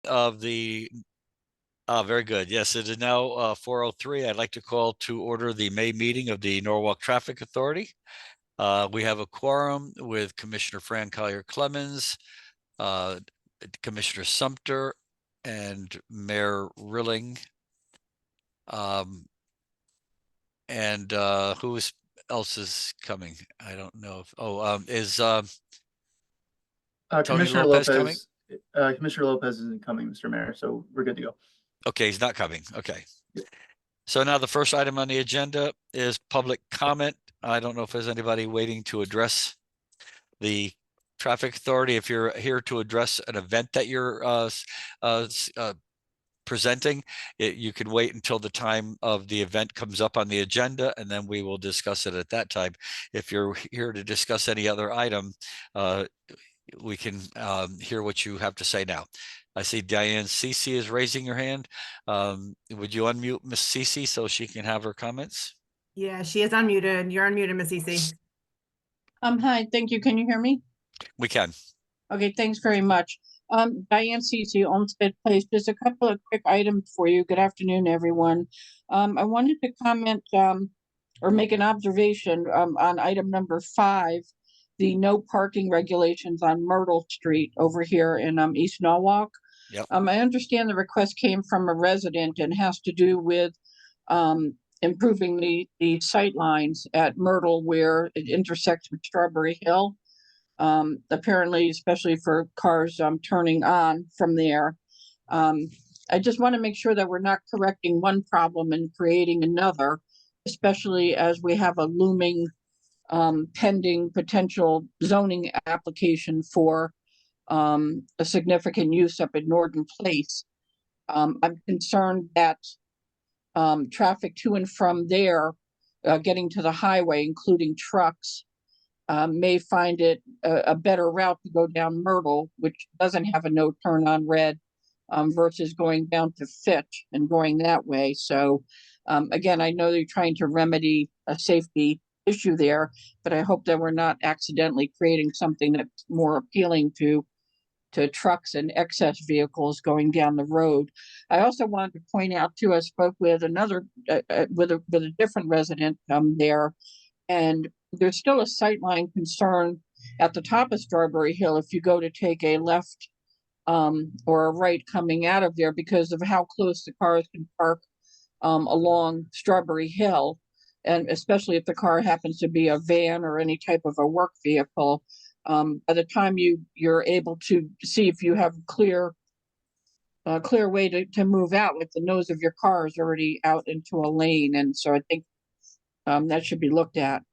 of the, very good. Yes, it is now 4:03. I'd like to call to order the May meeting of the Norwalk Traffic Authority. We have a quorum with Commissioner Fran Collier Clemens, uh, Commissioner Sumter, and Mayor Rilling. And who else is coming? I don't know if, is Tony Commissioner Lopez coming? Lopez, Commissioner Lopez isn't coming, Mr. Mayor, so we're good to go. Okay, he's not coming. Okay. Yep. So now the first item on the agenda is public comment. I don't know if there's anybody waiting to address the traffic authority. If you're here to address an event that you're presenting, you can wait until the time of the event comes up on the agenda, and then we will discuss it at that time. If you're here to discuss any other item, we can hear what you have to say now. I see Diane Cece is raising her hand. Would you unmute Miss Cece so she can have her comments? Yeah, she is unmuted. You're unmuted, Miss Cece. Hi, thank you. Can you hear me? We can. Okay, thanks very much. Diane Cece, Olmsted Place. Just a couple of quick items for you. Good afternoon, everyone. I wanted to comment or make an observation on item number 5, the no parking regulations on Myrtle Street over here in East Norwalk. Yep. I understand the request came from a resident and has to do with improving the sight lines at Myrtle where it intersects with Strawberry Hill. Apparently, especially for cars turning on from there. I just want to make sure that we're not correcting one problem and creating another, especially as we have a looming pending potential zoning application for a significant use up at Norton Place. I'm concerned that traffic to and from there, getting to the highway, including trucks, may find it a better route to go down Myrtle, which doesn't have a no turn on red, versus going down to Fitch and going that way. So again, I know you're trying to remedy a safety issue there, but I hope that we're not accidentally creating something that's more appealing to trucks and excess vehicles going down the road. I also wanted to point out too, I spoke with another with a different resident there, and there's still a sightline concern at the top of Strawberry Hill if you go to take a left or a right coming out of there because of how close the cars can park along Strawberry Hill. And especially if the car happens to be a van or any type of a work vehicle, by the time you're able to see if you have clear way to move out, if the nose of your car is already out into a lane. And so I think that should be looked at.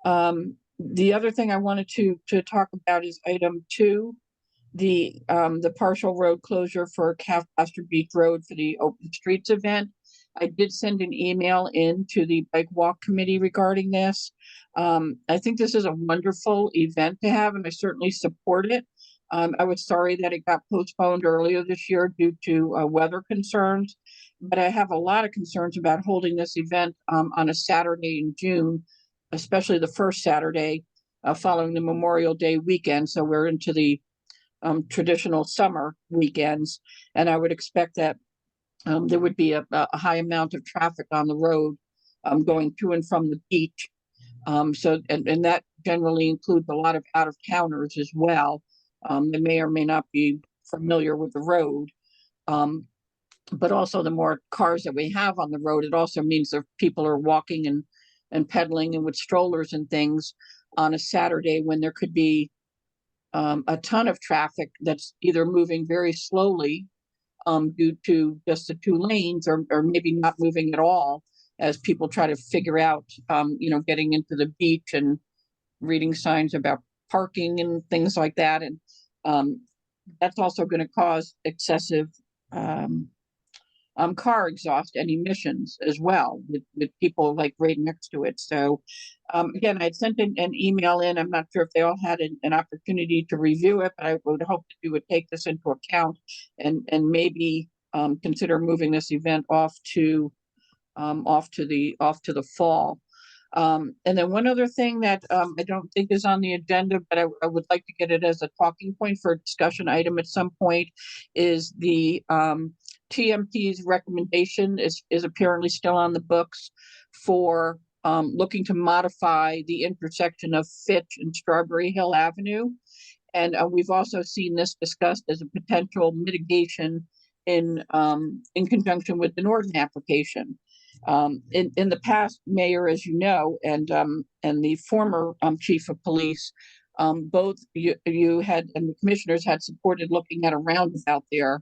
The other thing I wanted to talk about is item 2, the partial road closure for Cavcaster Beach Road for the Open Streets event. I did send an email in to the Bike Walk Committee regarding this. I think this is a wonderful event to have, and I certainly support it. I was sorry that it got postponed earlier this year due to weather concerns, but I have a lot of concerns about holding this event on a Saturday in June, especially the first Saturday following the Memorial Day weekend. So we're into the traditional summer weekends, and I would expect that there would be a high amount of traffic on the road going to and from the beach. And that generally includes a lot of out-of-towners as well. They may or may not be familiar with the road. But also the more cars that we have on the road, it also means that people are walking and pedaling and with strollers and things on a Saturday when there could be a ton of traffic that's either moving very slowly due to just the 2 lanes or maybe not moving at all as people try to figure out, getting into the beach and reading signs about parking and things like that. And that's also going to cause excessive car exhaust and emissions as well with people like right next to it. So again, I sent an email in. I'm not sure if they all had an opportunity to review it, but I would hope that you would take this into account and maybe consider moving this event off to the fall. And then one other thing that I don't think is on the agenda, but I would like to get it as a talking point for a discussion item at some point, is the TMP's recommendation is apparently still on the books for looking to modify the intersection of Fitch and Strawberry Hill Avenue. And we've also seen this discussed as a potential mitigation in conjunction with the Norton application. In the past, Mayor, as you know, and the former chief of police, both you had and the commissioners had supported looking at a roundabout there,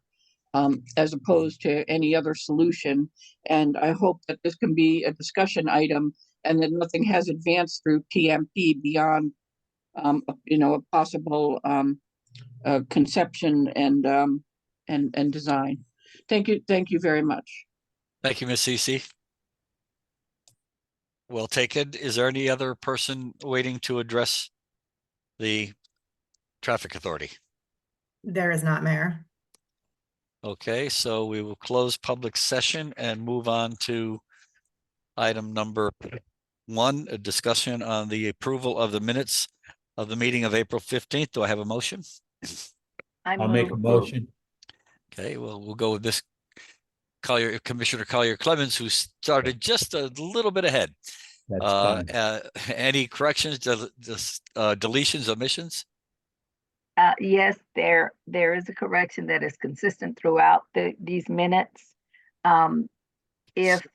as opposed to any other solution. And I hope that this can be a discussion item and that nothing has advanced through TMP beyond, a possible conception and design. Thank you very much. Thank you, Ms. Cece. Well taken. Is there any other person waiting to address the traffic authority? There is not, Mayor. Okay, so we will close public session and move on to item number 1, a discussion on the approval of the minutes of the meeting of April 15th. Do I have a motion? I'll make a motion. Okay, well, we'll go with this Commissioner Collier Clemens, who started just a little bit ahead. That's fine. Any corrections, deletions, omissions? Yes, there is a correction that is consistent throughout these minutes. If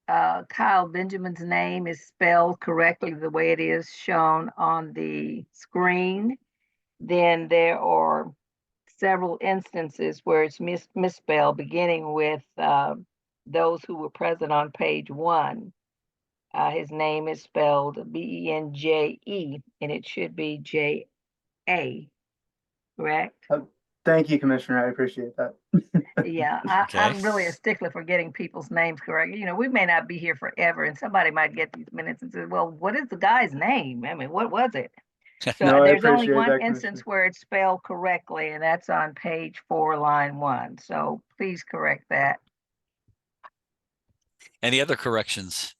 Kyle Benjamin's name is spelled correctly the way it is shown on the screen, then there are several instances where it's misspelled, beginning with those who were present on page 1. His name is spelled Benje, and it should be J-A, correct? Thank you, Commissioner. I appreciate that. Yeah, I'm really a stickler for getting people's names correct. We may not be here forever, and somebody might get these minutes and say, well, what is the guy's name? I mean, what was it? So No, I there's only appreciate one that, instance Commissioner. where it's spelled correctly, and that's on page 4, line 1. So please correct that. Any other corrections,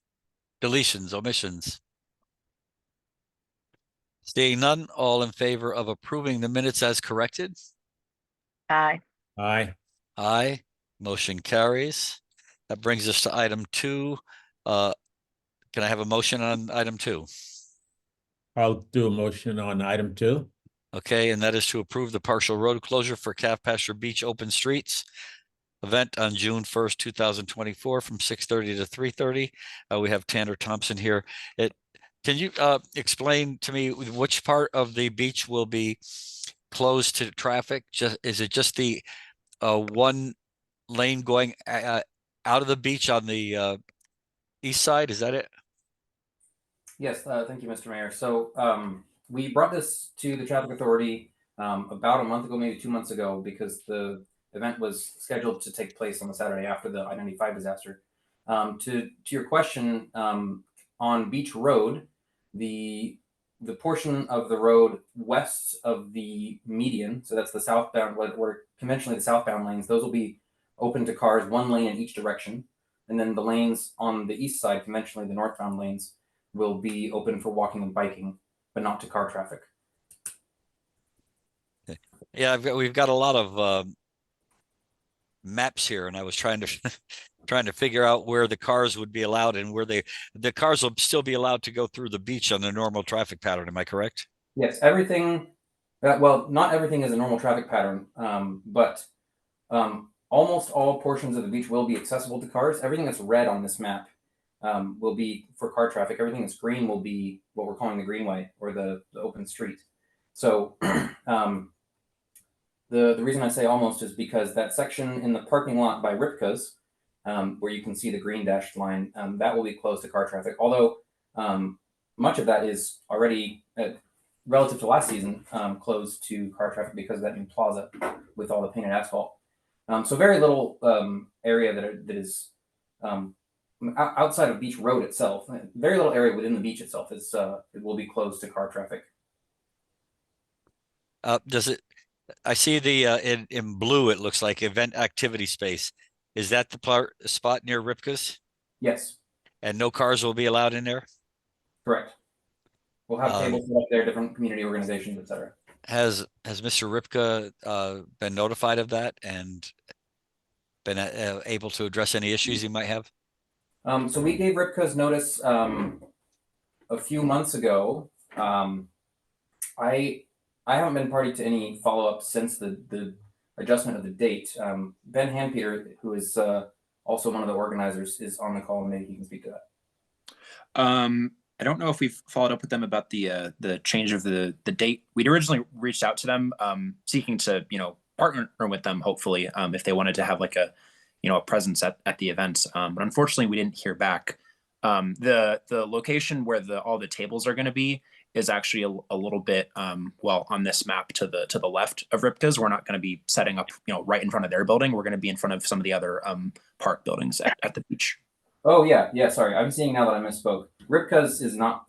deletions, omissions? Seeing none, all in favor of approving the minutes as corrected? Aye. Aye. Aye, motion carries. That brings us to item 2. Can I have a motion on item 2? I'll do a motion on item 2. Okay, and that is to approve the partial road closure for Calf Pasture Beach Open Streets event on June 1st, 2024 from 6:30 to 3:30. We have Tanner Thompson here. Can you explain to me which part of the beach will be closed to traffic? Is it just the one lane going out of the beach on the east side? Is that it? Yes, thank you, Mr. Mayor. So we brought this to the Traffic Authority about a month ago, maybe 2 months ago, because the event was scheduled to take place on the Saturday after the I-95 disaster. To your question, on Beach Road, the portion of the road west of the median, so that's the southbound, where conventionally the southbound lanes, those will be open to cars, one lane in each direction. And then the lanes on the east side, conventionally the northbound lanes, will be open for walking and biking, but not to car traffic. Yeah, we've got a lot of maps here, and I was trying to figure out where the cars would be allowed and where the cars will still be allowed to go through the beach on the normal traffic pattern. Am I correct? Yes, everything. Well, not everything is a normal traffic pattern, but almost all portions of the beach will be accessible to cars. Everything that's red on this map will be for car traffic. Everything that's green will be what we're calling the greenway or the open street. So the reason I say almost is because that section in the parking lot by Ripka's, where you can see the green dashed line, that will be closed to car traffic. Although much of that is already, relative to last season, closed to car traffic because of that new plaza with all the painted asphalt. So very little area that is outside of Beach Road itself. Very little area within the beach itself is it will be closed to car traffic. Does it? I see the in blue. It looks like event activity space. Is that the spot near Ripka's? Yes. And no cars will be allowed in there? Correct. We'll have Um, tables set up there, different community organizations, et cetera. Has Mr. Ripka been notified of that and been able to address any issues he might have? So we gave Ripka's notice a few months ago. I haven't been party to any follow up since the adjustment of the date. Ben Hanpeter, who is also one of the organizers, is on the call, and maybe he can speak to that. I don't know if we've followed up with them about the change of the date. We'd originally reached out to them, seeking to partner with them, hopefully, if they wanted to have like a a presence at the event. But unfortunately, we didn't hear back. The location where all the tables are going to be is actually a little bit well on this map to the left of Ripka's. We're not going to be setting up right in front of their building. We're going to be in front of some of the other park buildings at the beach. Oh yeah. Sorry, I'm seeing now that I misspoke. Ripka's is not.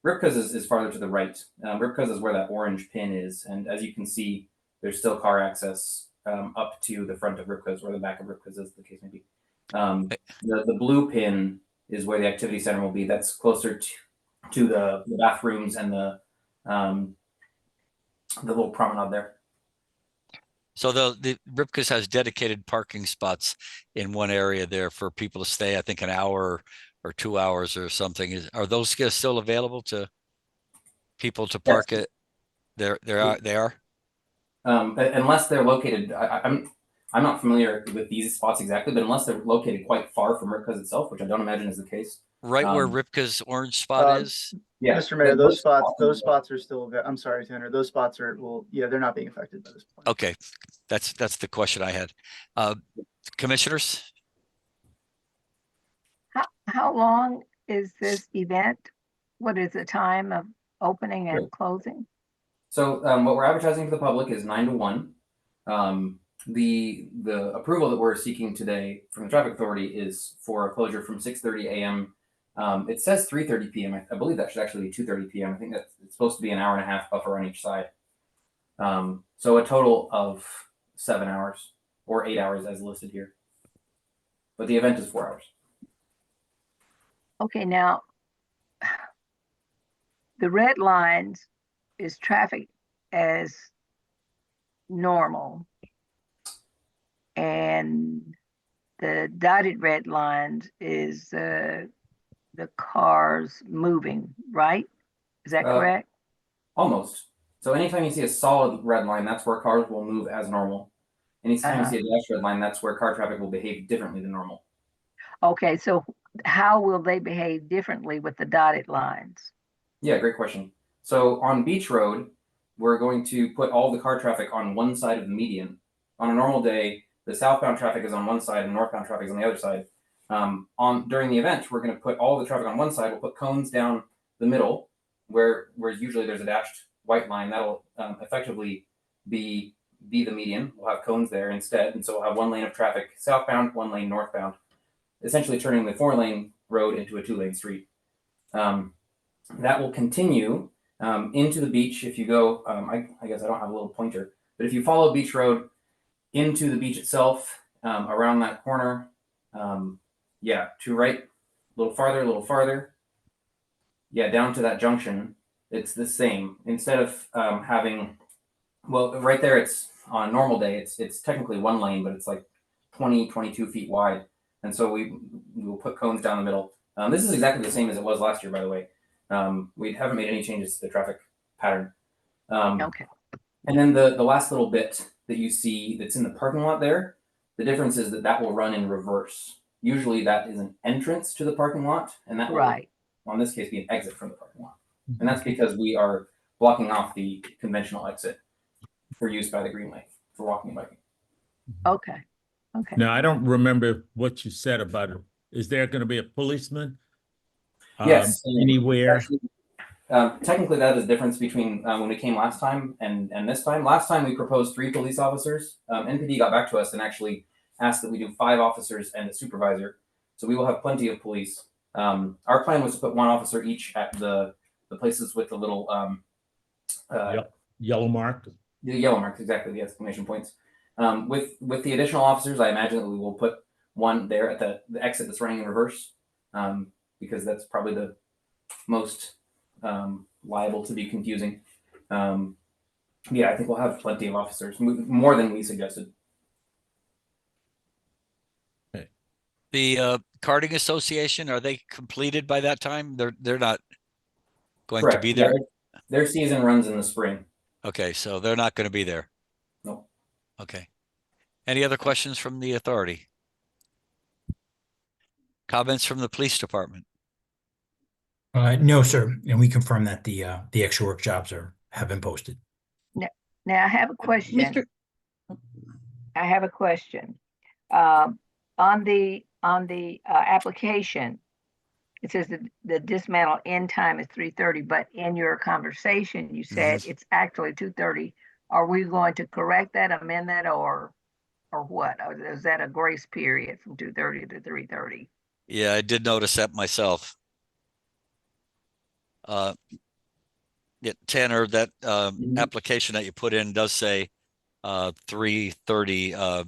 Ripka's is farther to the right. Ripka's is where that orange pin is, and as you can see, there's still car access up to the front of Ripka's or the back of Ripka's, as the case may be. The blue pin is where the activity center will be. That's closer to the bathrooms and the little promenade there. So the Ripkus has dedicated parking spots in one area there for people to stay, I think an hour or 2 hours or something. Are those still available to people to park it? They are. Unless they're located, I'm not familiar with these spots exactly, but unless they're located quite far from Ripka's itself, which I don't imagine is the case. Right where Ripka's orange spot is? Yeah, Mr. Mayor, those spots are still, I'm sorry, Tanner, those spots are, well, yeah, they're not being affected by this point. Okay, that's the question I had. Commissioners? How long is this event? What is the time of opening and Sure. closing? So what we're advertising to the public is 9 to 1. The approval that we're seeking today from the traffic authority is for a closure from 6:30 a.m. It says 3:30 p.m. I believe that should actually be 2:30 p.m. I think that it's supposed to be an hour and a half buffer on each side. So a total of 7 hours or 8 hours as listed here. But the event is 4 hours. Okay, now the red lines is traffic as normal. And the dotted red lines is the cars moving, right? Is that correct? Almost. So anytime you see a solid red line, that's where cars will move as normal. Anytime you see a dashed red line, that's where car traffic will behave differently than normal. Okay, so how will they behave differently with the dotted lines? Yeah, great question. So on Beach Road, we're going to put all the car traffic on one side of the median. On a normal day, the southbound traffic is on one side and northbound traffic is on the other side. During the event, we're going to put all the traffic on one side. We'll put cones down the middle, where usually there's a dashed white line. That'll effectively be the median. We'll have cones there instead, and so we'll have one lane of traffic southbound, one lane northbound, essentially turning the 4-lane road into a 2-lane street. That will continue into the beach. If you go, I guess I don't have a little pointer, but if you follow Beach Road into the beach itself, around that corner, to right, a little farther, down to that junction, it's the same. Instead of having, right there, it's on a normal day, it's technically 1 lane, but it's like 22 feet wide. And so we will put cones down the middle. This is exactly the same as it was last year, by the way. We haven't made any changes to the traffic pattern. Okay. And then the last little bit that you see that's in the parking lot there, the difference is that will run in reverse. Usually that is an entrance to the parking lot, and that will, Right. on this case, be an exit from the parking lot. And that's because we are blocking off the conventional exit for use by the Greenway for walking and biking. Okay. Okay. Now, I don't remember what you said about it. Is there going to be a policeman? Yes. Anywhere? Actually, technically, that is the difference between when we came last time and this time. Last time we proposed 3 police officers. NPD got back to us and actually asked that we do 5 officers and a supervisor. So we will have plenty of police. Our plan was to put 1 officer each at the places with the little Yellow mark? the yellow marks, exactly, the exclamation points. With the additional officers, I imagine that we will put 1 there at the exit that's running in reverse, because that's probably the most liable to be confusing. Yeah, I think we'll have plenty of officers, more than we suggested. The karting association, are they completed by that time? They're not going to Correct. be Yeah, there? their season runs in the spring. Okay, so they're not going to be there. Nope. Okay. Any other questions from the authority? Comments from the police department? No, sir. And we confirm that the extra work jobs have been posted. Now I have a question. Mr. I have a question. On the application, it says that the dismantle end time is 3:30, but in your conversation, you said it's actually 2:30. Are we going to correct that, amend that, or what? Or is that a grace period from 2:30 to 3:30? Yeah, I did notice that myself. Yeah, Tanner, that application that you put in does say 3:30.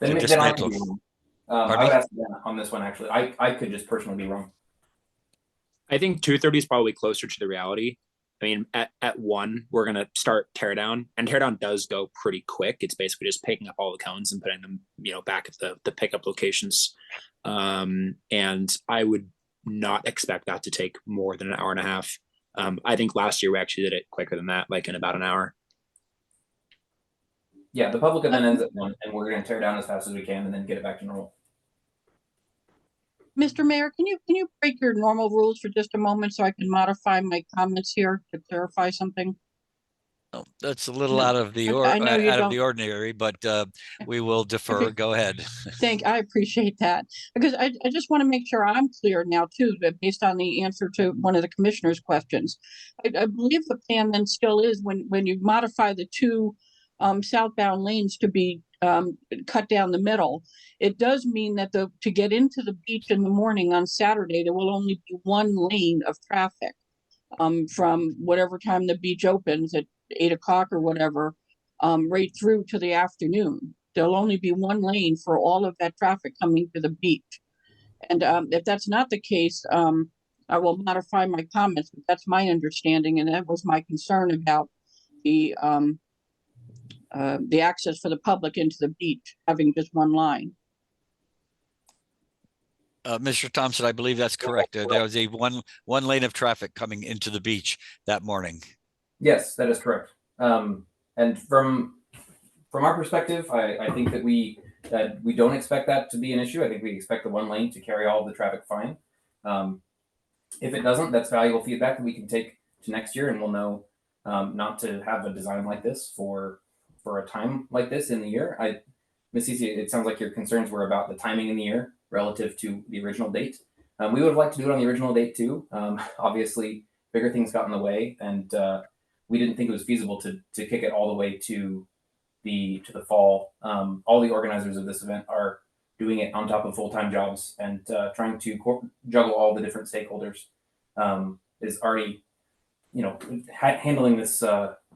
Then, To then I could dismantle. be wrong. Pardon I would me? ask Dan on this one, actually. I could just personally be wrong. I think 2:30 is probably closer to the reality. I mean, at 1, we're gonna start teardown, and teardown does go pretty quick. It's basically just picking up all the cones and putting them, back at the pickup locations. And I would not expect that to take more than an hour and a half. I think last year we actually did it quicker than that, like in about an hour. Yeah, the public event ends at 1, and we're going to tear down as fast as we can and then get it back to normal. Mr. Mayor, can you break your normal rules for just a moment so I can modify my comments here to clarify something? Oh, that's a little No, out of the I know you out of the don't. ordinary, but we will defer. Go ahead. I appreciate that, because I just want to make sure I'm clear now too, that based on the answer to one of the commissioner's questions. I believe the plan then still is when you modify the two southbound lanes to be cut down the middle, it does mean that to get into the beach in the morning on Saturday, there will only be one lane of traffic from whatever time the beach opens at 8 o'clock or whatever, right through to the afternoon. There'll only be one lane for all of that traffic coming to the beach. And if that's not the case, I will modify my comments, but that's my understanding, and that was my concern about the access for the public into the beach, having just one line. Mr. Thompson, I believe that's correct. There was a one lane of traffic coming into the beach that morning. Yes, that is correct. And from our perspective, I think that we don't expect that to be an issue. I think we expect the one lane to carry all of the traffic fine. If it doesn't, that's valuable feedback that we can take to next year, and we'll know not to have a design like this for a time like this in the year. Ms. Cece, it sounds like your concerns were about the timing in the year relative to the original date. We would have liked to do it on the original date too. Obviously, bigger things got in the way, and we didn't think it was feasible to kick it all the way to the fall. All the organizers of this event are doing it on top of full-time jobs, and trying to juggle all the different stakeholders is already, handling this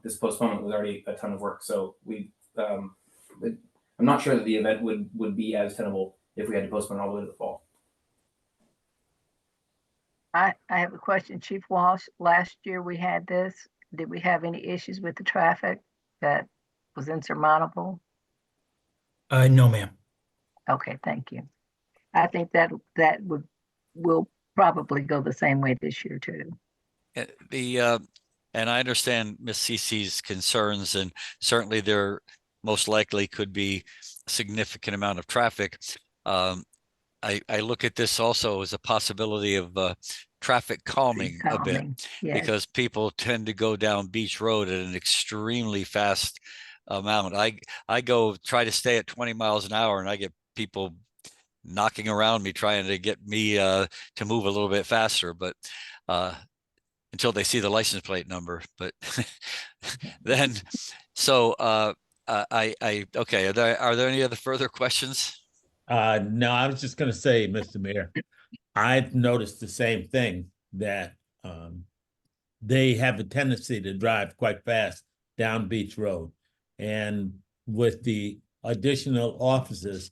this postponement was already a ton of work. So I'm not sure that the event would be as tenable if we had to postpone all the way to the fall. I have a question, Chief Walsh. Last year we had this. Did we have any issues with the traffic that was insurmountable? No, ma'am. Okay, thank you. I think that will probably go the same way this year too. And I understand Ms. Cece's concerns, and certainly there most likely could be a significant amount of traffic. I look at this also as a possibility of traffic calming a bit, Yes. because people tend to go down Beach Road at an extremely fast amount. I go try to stay at 20 miles an hour, and I get people knocking around me trying to get me to move a little bit faster, but until they see the license plate number. But then, so okay. Are there any other further questions? No, I was just gonna say, Mr. Mayor, I've noticed the same thing, that they have a tendency to drive quite fast down Beach Road. And with the additional officers,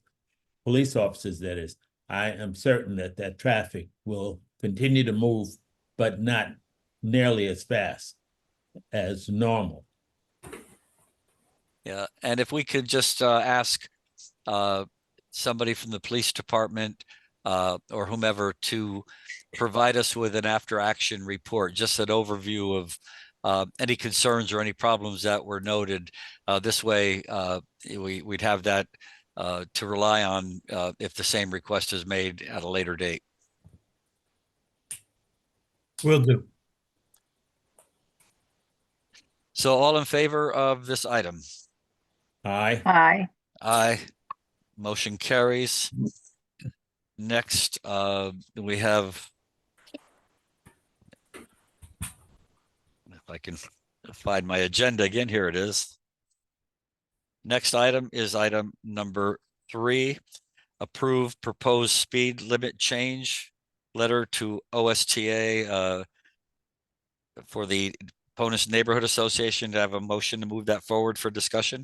police officers that is, I am certain that traffic will continue to move, but not nearly as fast as normal. Yeah, and if we could just ask somebody from the police department or whomever to provide us with an after-action report, just an overview of any concerns or any problems that were noted. This way, we'd have that to rely on if the same request is made at a later date. Will do. So all in favor of this item? Aye. Aye. Aye. Motion carries. Next, we have, if I can find my agenda again, here it is. Next item is item number 3, approve proposed speed limit change letter to OSTA for the Ponus Neighborhood Association. To have a motion to move that forward for discussion.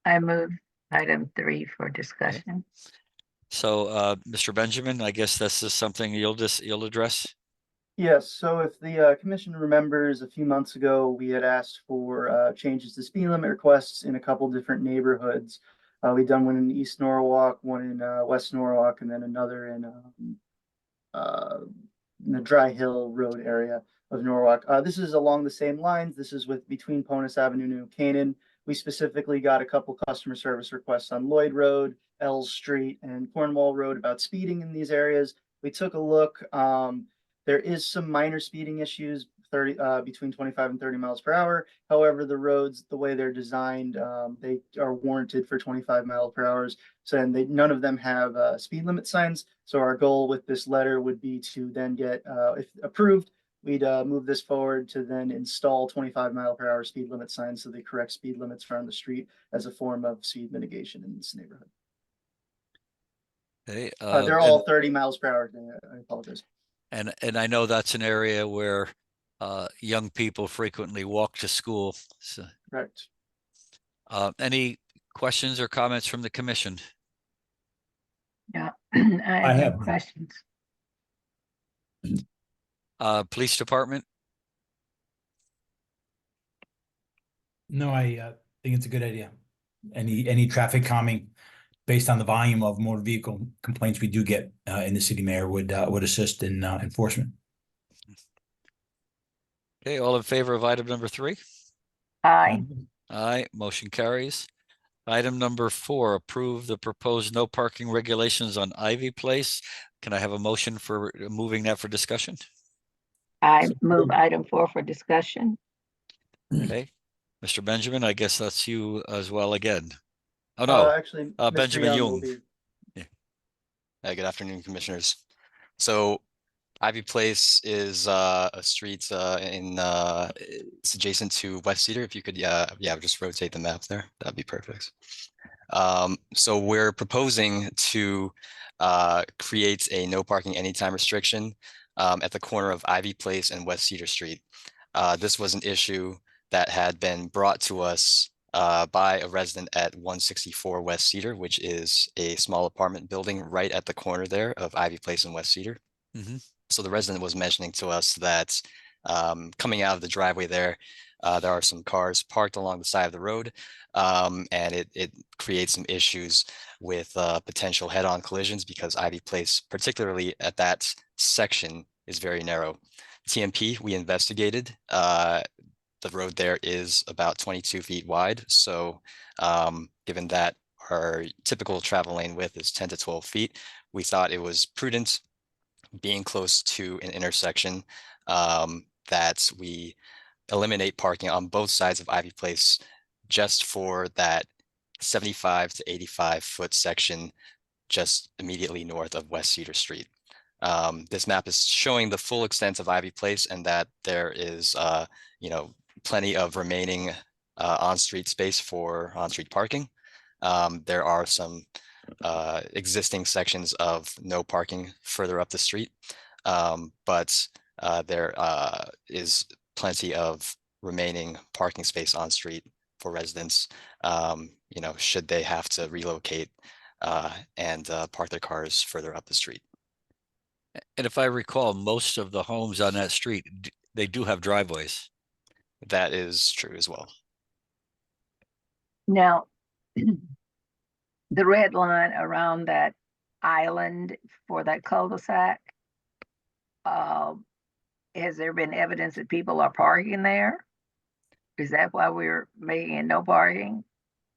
I move item 3 for discussion. So, Mr. Benjamin, I guess this is something you'll address. Yes, so if the commission remembers, a few months ago, we had asked for changes to speed limit requests in a couple different neighborhoods. We've done one in East Norwalk, one in West Norwalk, and then another in the Dry Hill Road area of Norwalk. This is along the same lines. This is between Ponus Avenue and New Canaan. We specifically got a couple customer service requests on Lloyd Road, Ells Street, and Cornwall Road about speeding in these areas. We took a look. There is some minor speeding issues between 25 and 30 miles per hour. However, the roads, the way they're designed, they are warranted for 25 miles per hour. So and none of them have speed limit signs. So our goal with this letter would be to then get, if approved, we'd move this forward to then install 25 mile per hour speed limit signs, so the correct speed limits are on the street as a form of speed mitigation in this neighborhood. Okay, They're all 30 miles per hour. I apologize. and I know that's an area where young people frequently walk to school. So, Correct. any questions or comments from the commission? Yeah, I I have have none. questions. Police department? No, I think it's a good idea. Any traffic calming based on the volume of motor vehicle complaints we do get in the city, mayor, would assist in enforcement. Okay, all in favor of item number 3? Aye. Aye, motion carries. Item number 4, approve the proposed no parking regulations on Ivy Place. Can I have a motion for moving that for discussion? I move item 4 for discussion. Okay, Mr. Benjamin, I guess that's you as well again. Oh, no, Actually, Mr. Benjamin Young will Jung. be- Good afternoon, commissioners. So Ivy Place is a street it's adjacent to West Cedar. If you could, just rotate the map there, that'd be perfect. So we're proposing to create a no parking anytime restriction at the corner of Ivy Place and West Cedar Street. This was an issue that had been brought to us by a resident at 164 West Cedar, which is a small apartment building right at the corner there of Ivy Place and West Cedar. Mhm. So the resident was mentioning to us that coming out of the driveway there are some cars parked along the side of the road, and it creates some issues with potential head-on collisions because Ivy Place, particularly at that section, is very narrow. TMP, we investigated. The road there is about 22 feet wide. So given that our typical travel lane width is 10 to 12 feet, we thought it was prudent, being close to an intersection, that we eliminate parking on both sides of Ivy Place just for that 75 to 85 foot section just immediately north of West Cedar Street. This map is showing the full extent of Ivy Place and that there is, plenty of remaining on-street space for on-street parking. There are some existing sections of no parking further up the street, but there is plenty of remaining parking space on street for residents, should they have to relocate and park their cars further up the street. And if I recall, most of the homes on that street, they do have driveways. That is true as well. Now, the red line around that island for that cul-de-sac, has there been evidence that people are parking there? Is that why we're making it no parking?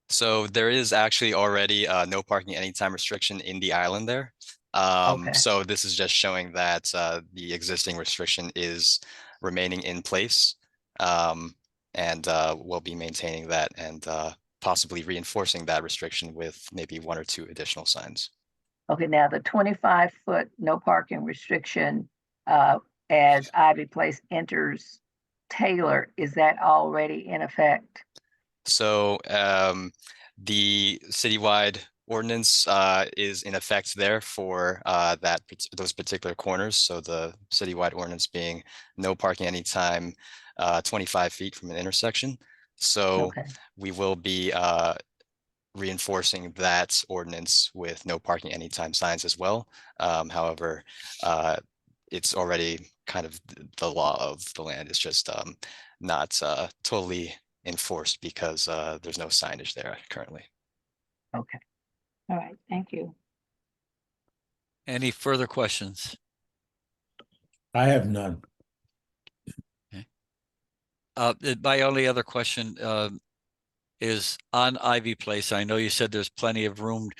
So there is actually already no parking anytime restriction in the island there. Okay. So this is just showing that the existing restriction is remaining in place. And we'll be maintaining that and possibly reinforcing that restriction with maybe 1 or 2 additional signs. Okay, now the 25-foot no parking restriction, as Ivy Place enters Taylor, is that already in effect? So the citywide ordinance is in effect there for those particular corners. So the citywide ordinance being no parking anytime 25 feet from an intersection. So Okay, we will be reinforcing that ordinance with no parking anytime signs as well. However, it's already kind of the law of the land. It's just not totally enforced because there's no signage there currently. okay. All right, thank you. Any further questions? I have none. My only other question is on Ivy Place. I know you said there's plenty of room.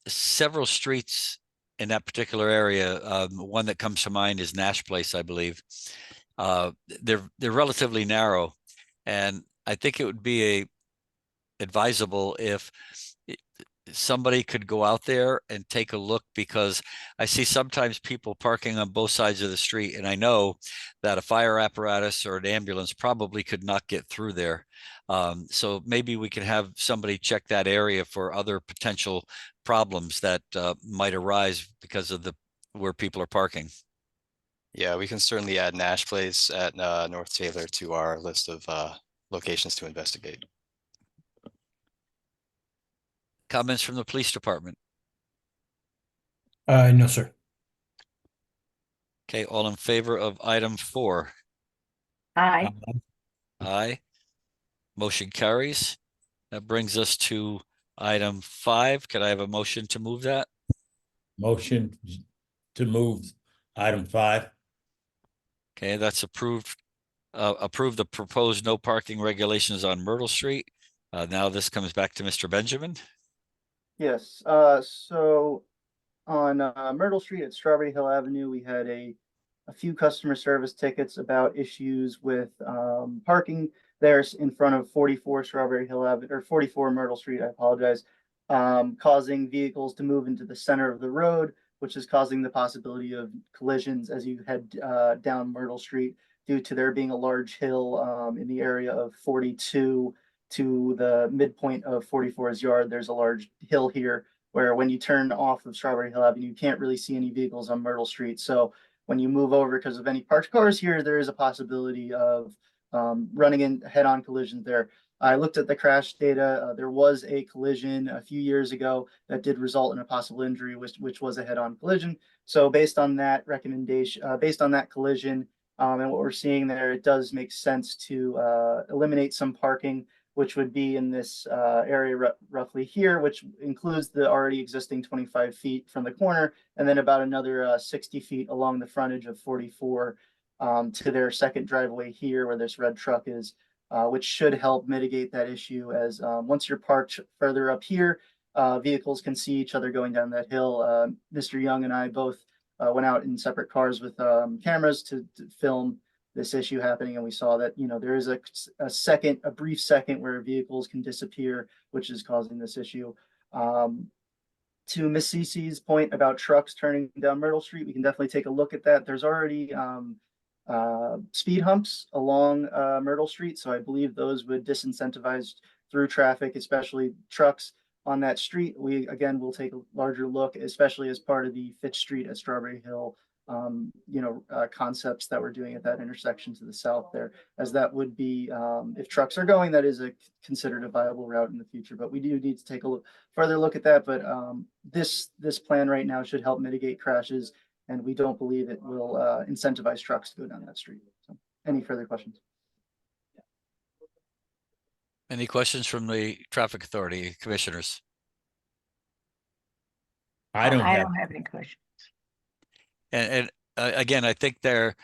Several streets in that particular area. One that comes to mind is Nash Place, I believe. They're relatively narrow, and I think it would be advisable if somebody could go out there and take a look, because I see sometimes people parking on both sides of the street, and I know that a fire apparatus or an ambulance probably could not get through there. So maybe we can have somebody check that area for other potential problems that might arise because of where people are parking. Yeah, we can certainly add Nash Place at North Taylor to our list of locations to investigate. Comments from the police department? No, sir. Okay, all in favor of item 4? Aye, Aye. Motion carries. That brings us to item 5. Could I have a motion to move that? Motion to move item 5. Okay, that's approved. Approve the proposed no parking regulations on Myrtle Street. Now this comes back to Mr. Benjamin. Yes, so on Myrtle Street at Strawberry Hill Avenue, we had a few customer service tickets about issues with parking there in front of 44 Strawberry Hill Avenue, or 44 Myrtle Street, I apologize, causing vehicles to move into the center of the road, which is causing the possibility of collisions as you head down Myrtle Street, due to there being a large hill in the area of 42 to the midpoint of 44's yard. There's a large hill here where when you turn off of Strawberry Hill Avenue, you can't really see any vehicles on Myrtle Street. So when you move over because of any parked cars here, there is a possibility of running in head-on collisions there. I looked at the crash data. There was a collision a few years ago that did result in a possible injury, which was a head-on collision. So based on that recommendation, based on that collision and what we're seeing there, it does make sense to eliminate some parking, which would be in this area roughly here, which includes the already existing 25 feet from the corner, and then about another 60 feet along the frontage of 44 to their second driveway here where this red truck is, which should help mitigate that issue, as once you're parked further up here, vehicles can see each other going down that hill. Mr. Young and I both went out in separate cars with cameras to film this issue happening, and we saw that, you know, there is a brief second where vehicles can disappear, which is causing this issue. To Miss Cece's point about trucks turning down Myrtle Street, we can definitely take a look at that. There's already speed humps along Myrtle Street, so I believe those would disincentivize through traffic, especially trucks on that street. We again will take a larger look, especially as part of the Fitch Street at Strawberry Hill concepts that we're doing at that intersection to the south there, as that would be, if trucks are going, that is considered a viable route in the future. But we do need to take a further look at that. But this plan right now should help mitigate crashes and we don't believe it will incentivize trucks to go down that street. So, any further questions? Any questions from the traffic authority commissioners? I don't have, any questions. And again, I think they're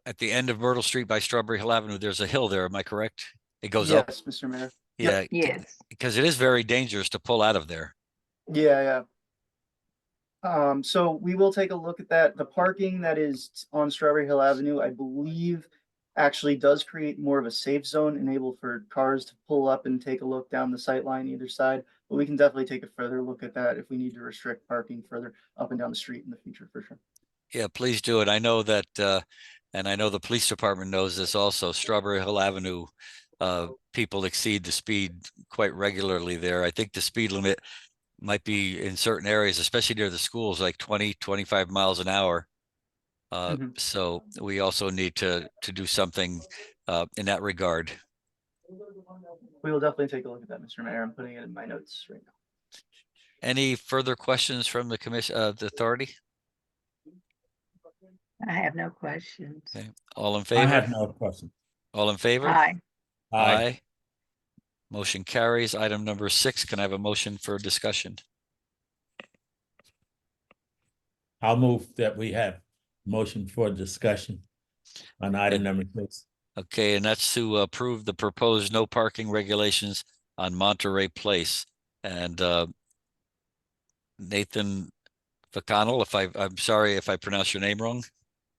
at the end of Myrtle Street by Strawberry Hill Avenue. There's a hill there. Am I correct? It goes up. Yes, Mr. Mayor. Yeah, Yes. because it is very dangerous to pull out of there. Yeah. So we will take a look at that. The parking that is on Strawberry Hill Avenue, I believe, actually does create more of a safe zone, enable for cars to pull up and take a look down the sight line either side. But we can definitely take a further look at that if we need to restrict parking further up and down the street in the future, for sure. Yeah, please do it. I know that, and I know the police department knows this also. Strawberry Hill Avenue, people exceed the speed quite regularly there. I think the speed limit might be in certain areas, especially near the schools, like 20, 25 miles an hour. So we also need to do something in that regard. We will definitely take a look at that, Mr. Mayor. I'm putting it in my notes right now. Any further questions from the commission, the authority? I have no questions. Okay. All in I favor? have no question. All in favor? Aye. Aye. Motion carries. Item number 6, can I have a motion for discussion? I'll move that we have motion for discussion on item number 6. Okay, and that's to approve the proposed no parking regulations on Monterey Place. And Nathan Facannell, I'm sorry if I pronounced your name wrong.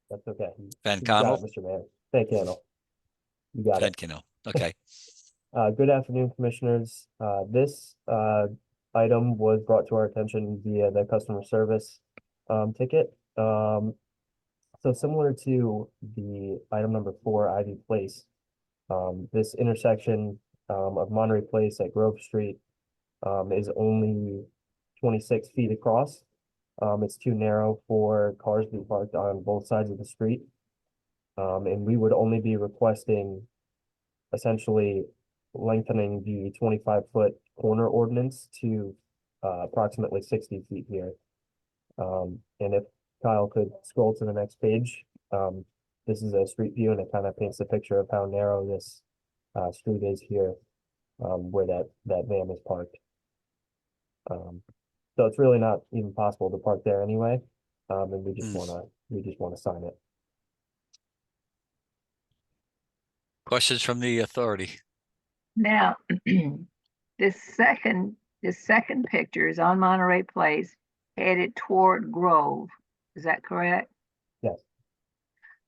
That's okay. Van You got Connell? it, Mr. Mayor. Thank you. You got Van it. Cannell. Okay. Good afternoon, commissioners. This item was brought to our attention via the customer service ticket. So similar to the item number 4, Ivy Place, this intersection of Monterey Place at Grove Street is only 26 feet across. It's too narrow for cars to be parked on both sides of the street. And we would only be requesting essentially lengthening the 25-foot corner ordinance to approximately 60 feet here. And if Kyle could scroll to the next page, this is a street view and it kind of paints a picture of how narrow this street is here, where that van is parked. So it's really not even possible to park there anyway. And we just wanna sign it. Questions from the authority? Now, this second picture is on Monterey Place, headed toward Grove. Is that correct? Yes.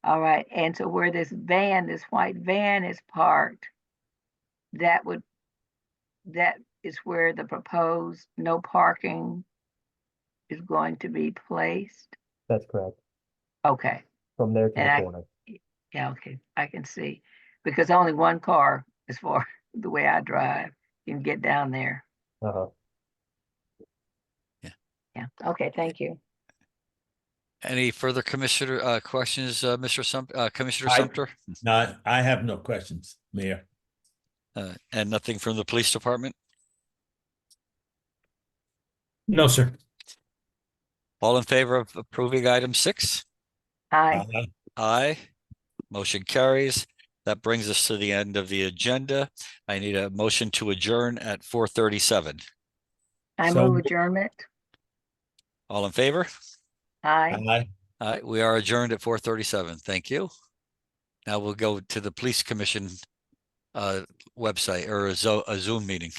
All right, and so where this white van is parked, that is where the proposed no parking is going to be placed? That's correct. Okay, From there to And the corner. yeah, okay, I can see. Because only one car, as far the way I drive, can get down there. Uh-huh. Yeah, okay, thank you. Any further commissioner questions, Commissioner I- Sumter? No, I have no questions, Mayor. And nothing from the police department? No, sir. All in favor of approving item 6? Aye. Aye. Motion carries. That brings us to the end of the agenda. I need a motion to adjourn at 4:37. I So- move adjournment. All in favor? Aye. Aye. We are adjourned at 4:37. Thank you. Now we'll go to the police commission website or a Zoom meeting.